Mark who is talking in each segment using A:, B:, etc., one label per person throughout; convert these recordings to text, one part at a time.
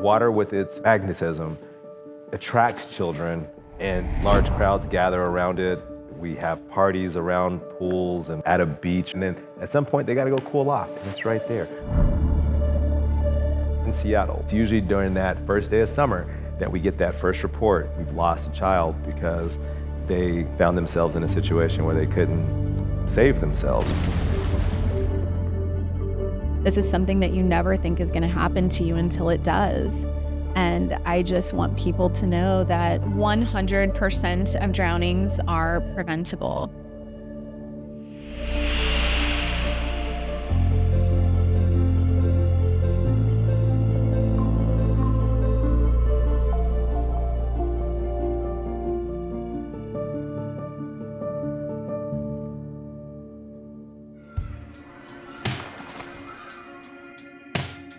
A: Water, with its magnetism, attracts children, and large crowds gather around it. We have parties around pools and at a beach, and then at some point they gotta go cool off, and it's right there. In Seattle, it's usually during that first day of summer that we get that first report. We've lost a child because they found themselves in a situation where they couldn't save themselves.
B: This is something that you never think is gonna happen to you until it does. And I just want people to know that 100% of drownings are preventable.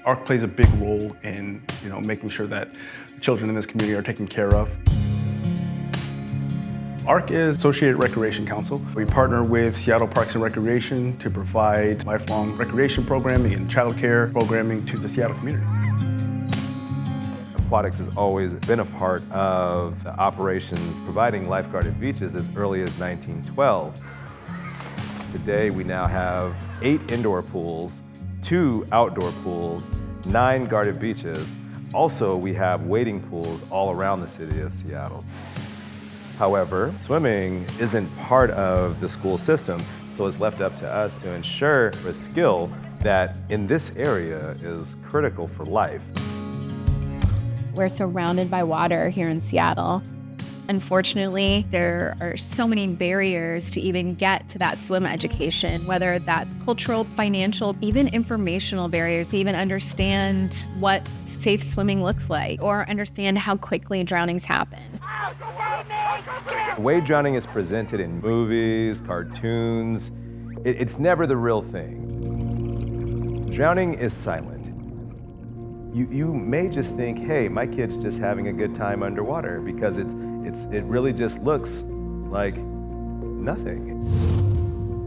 C: ARC plays a big role in, making sure that children in this community are taken care of. ARC is Associated Recreation Council. We partner with Seattle Parks and Recreation to provide lifelong recreation programming and childcare programming to the Seattle community.
A: Aquatics has always been a part of the operations providing lifeguarded beaches as early as 1912. Today we now have 8 indoor pools, 2 outdoor pools, 9 guarded beaches. Also, we have wading pools all around the city of Seattle. However, swimming isn't part of the school system, so it's left up to us to ensure a skill that in this area is critical for life.
B: We're surrounded by water here in Seattle. Unfortunately, there are so many barriers to even get to that swim education, whether that's cultural, financial, even informational barriers to even understand what safe swimming looks like or understand how quickly drownings happen.
A: The way drowning is presented in movies, cartoons, it's never the real thing. Drowning is silent. You may just think, hey, my kid's just having a good time underwater because it really just looks like nothing.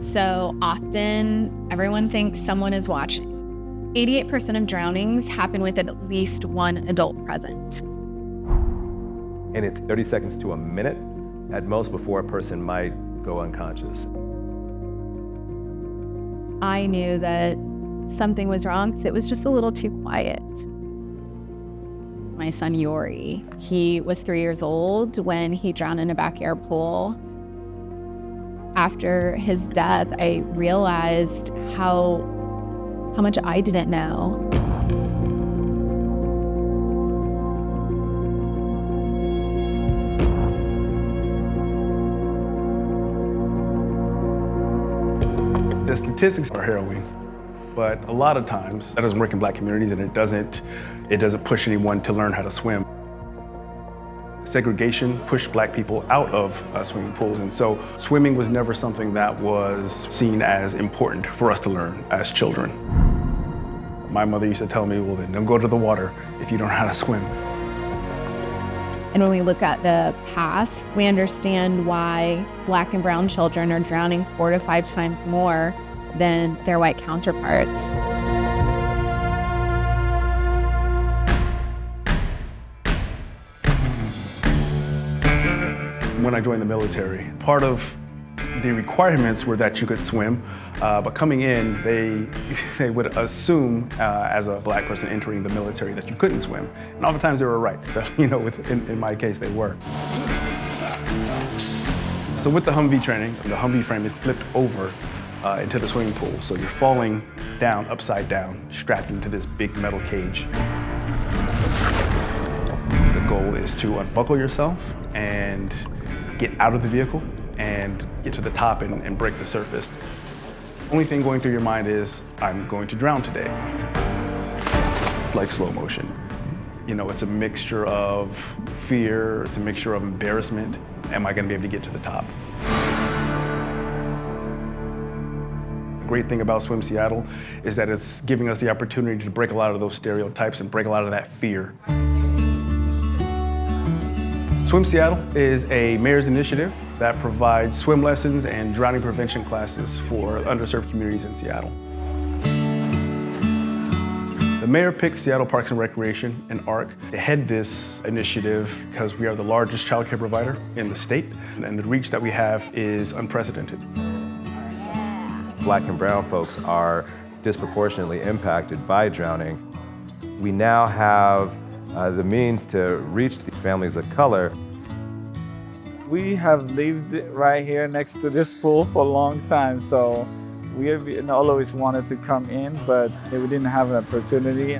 B: So often, everyone thinks someone is watching. 88% of drownings happen with at least one adult present.
A: And it's 30 seconds to a minute at most before a person might go unconscious.
B: I knew that something was wrong because it was just a little too quiet. My son Yori, he was 3 years old when he drowned in a backyard pool. After his death, I realized how much I didn't know.
C: The statistics are harrowing, but a lot of times that doesn't work in Black communities, and it doesn't push anyone to learn how to swim. Segregation pushed Black people out of swimming pools, and so swimming was never something that was seen as important for us to learn as children. My mother used to tell me, well, then don't go to the water if you don't know how to swim.
B: And when we look at the past, we understand why Black and brown children are drowning 4 to 5 times more than their white counterparts.
C: When I joined the military, part of the requirements were that you could swim, but coming in, they would assume as a Black person entering the military that you couldn't swim. And oftentimes they were right, especially, in my case, they were. So with the Humvee training, the Humvee frame is flipped over into the swimming pool. So you're falling down, upside down, strapped into this big metal cage. The goal is to unbuckle yourself and get out of the vehicle and get to the top and break the surface. Only thing going through your mind is, I'm going to drown today. It's like slow motion. It's a mixture of fear, it's a mixture of embarrassment. Am I gonna be able to get to the top? The great thing about Swim Seattle is that it's giving us the opportunity to break a lot of those stereotypes and break a lot of that fear. Swim Seattle is a mayor's initiative that provides swim lessons and drowning prevention classes for underserved communities in Seattle. The mayor picked Seattle Parks and Recreation and ARC to head this initiative because we are the largest child care provider in the state, and the reach that we have is unprecedented.
A: Black and brown folks are disproportionately impacted by drowning. We now have the means to reach the families of color.
D: We have lived right here next to this pool for a long time, so we have always wanted to come in, but we didn't have an opportunity.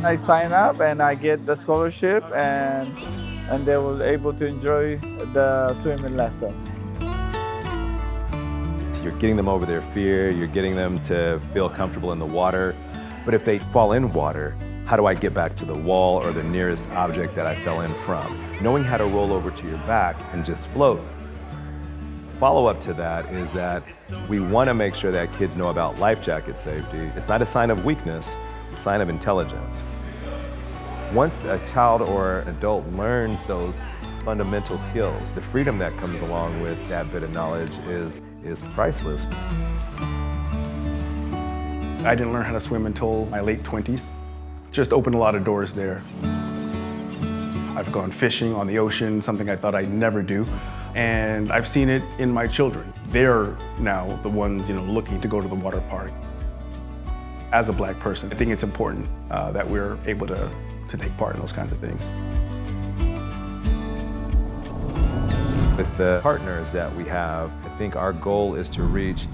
D: I sign up and I get the scholarship, and they were able to enjoy the swimming lesson.
A: You're getting them over their fear, you're getting them to feel comfortable in the water. But if they fall in water, how do I get back to the wall or the nearest object that I fell in from? Knowing how to roll over to your back and just float. Follow-up to that is that we want to make sure that kids know about life jacket safety. It's not a sign of weakness, it's a sign of intelligence. Once a child or an adult learns those fundamental skills, the freedom that comes along with that bit of knowledge is priceless.
C: I didn't learn how to swim until my late 20s. Just opened a lot of doors there. I've gone fishing on the ocean, something I thought I'd never do. And I've seen it in my children. They're now the ones, looking to go to the water park. As a Black person, I think it's important that we're able to take part in those kinds of things.
A: With the partners that we have, I think our goal is to reach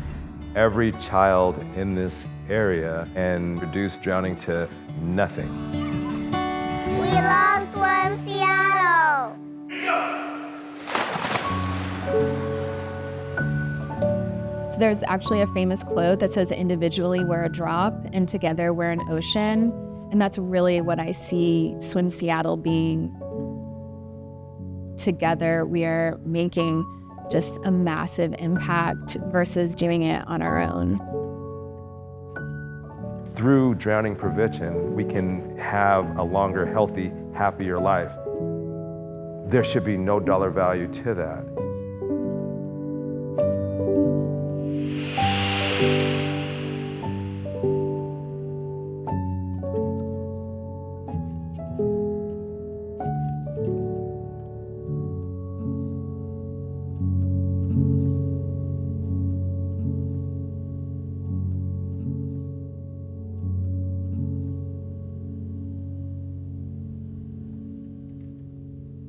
A: every child in this area and reduce drowning to nothing.
E: We love Swim Seattle!
B: So there's actually a famous quote that says, individually we're a drop and together we're an ocean. And that's really what I see Swim Seattle being. Together we are making just a massive impact versus doing it on our own.
A: Through drowning prevention, we can have a longer, healthy, happier life. There should be no dollar value to that.